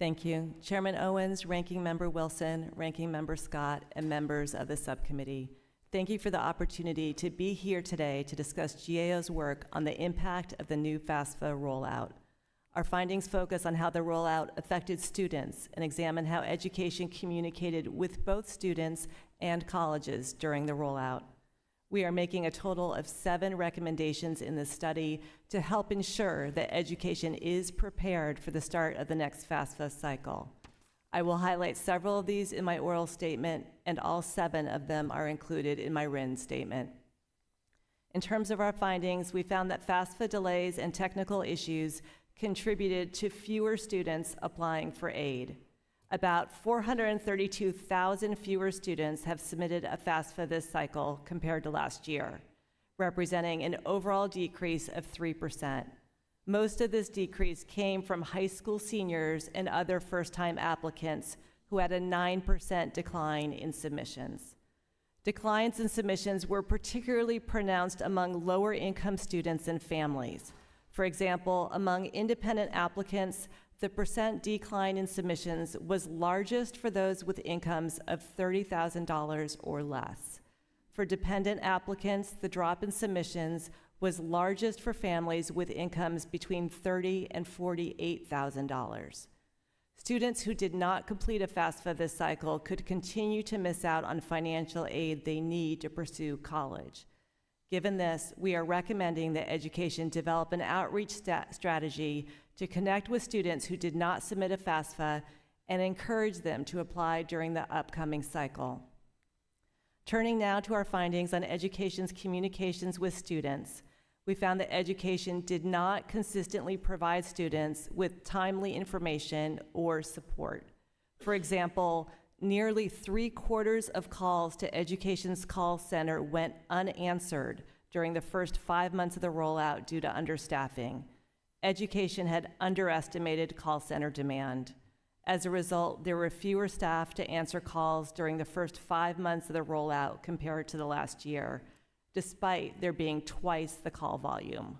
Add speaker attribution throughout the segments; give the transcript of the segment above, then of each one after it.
Speaker 1: Thank you. Chairman Owens, Ranking Member Wilson, Ranking Member Scott, and members of the subcommittee. Thank you for the opportunity to be here today to discuss GAO's work on the impact of the new FAFSA rollout. Our findings focus on how the rollout affected students and examine how education communicated with both students and colleges during the rollout. We are making a total of 7 recommendations in this study to help ensure that education is prepared for the start of the next FAFSA cycle. I will highlight several of these in my oral statement, and all 7 of them are included in my written statement. In terms of our findings, we found that FAFSA delays and technical issues contributed to fewer students applying for aid. About 432,000 fewer students have submitted a FAFSA this cycle compared to last year, representing an overall decrease of 3%. Most of this decrease came from high school seniors and other first-time applicants who had a 9% decline in submissions. Declines in submissions were particularly pronounced among lower-income students and families. For example, among independent applicants, the percent decline in submissions was largest for those with incomes of $30,000 or less. For dependent applicants, the drop in submissions was largest for families with incomes between $30,000 and $48,000. Students who did not complete a FAFSA this cycle could continue to miss out on financial aid they need to pursue college. Given this, we are recommending that education develop an outreach strategy to connect with students who did not submit a FAFSA and encourage them to apply during the upcoming cycle. Turning now to our findings on education's communications with students, we found that education did not consistently provide students with timely information or support. For example, nearly 3/4 of calls to education's call center went unanswered during the first 5 months of the rollout due to understaffing. Education had underestimated call center demand. As a result, there were fewer staff to answer calls during the first 5 months of the rollout compared to the last year, despite there being twice the call volume.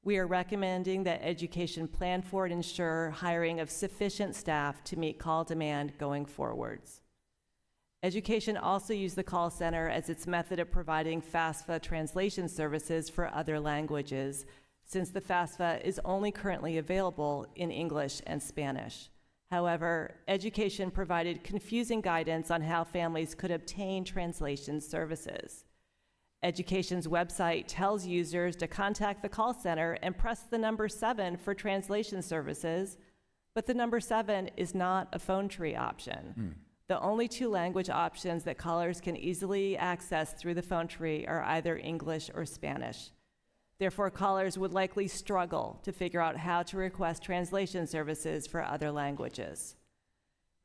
Speaker 1: We are recommending that education plan for and ensure hiring of sufficient staff to meet call demand going forwards. Education also used the call center as its method of providing FAFSA translation services for other languages, since the FAFSA is only currently available in English and Spanish. However, education provided confusing guidance on how families could obtain translation services. Education's website tells users to contact the call center and press the number 7 for translation services, but the number 7 is not a phone tree option. The only 2 language options that callers can easily access through the phone tree are either English or Spanish. Therefore, callers would likely struggle to figure out how to request translation services for other languages.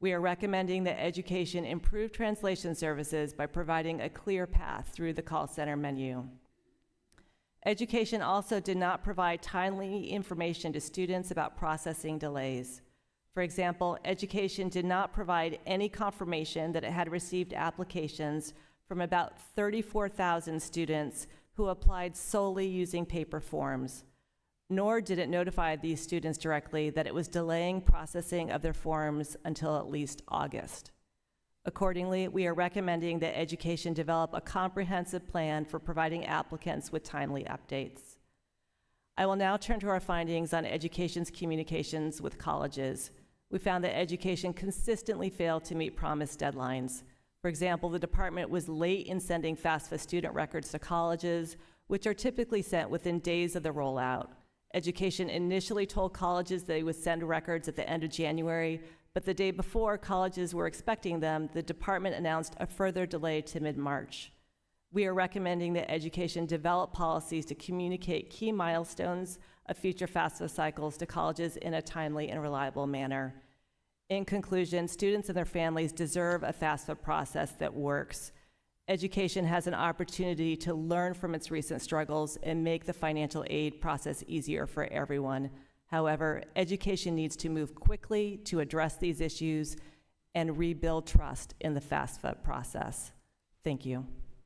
Speaker 1: We are recommending that education improve translation services by providing a clear path through the call center menu. Education also did not provide timely information to students about processing delays. For example, education did not provide any confirmation that it had received applications from about 34,000 students who applied solely using paper forms, nor did it notify these students directly that it was delaying processing of their forms until at least August. Accordingly, we are recommending that education develop a comprehensive plan for providing applicants with timely updates. I will now turn to our findings on education's communications with colleges. We found that education consistently failed to meet promised deadlines. For example, the department was late in sending FAFSA student records to colleges, which are typically sent within days of the rollout. Education initially told colleges they would send records at the end of January, but the day before colleges were expecting them, the department announced a further delay to mid-March. We are recommending that education develop policies to communicate key milestones of future FAFSA cycles to colleges in a timely and reliable manner. In conclusion, students and their families deserve a FAFSA process that works. Education has an opportunity to learn from its recent struggles and make the financial aid process easier for everyone. However, education needs to move quickly to address these issues and rebuild trust in the FAFSA process. Thank you.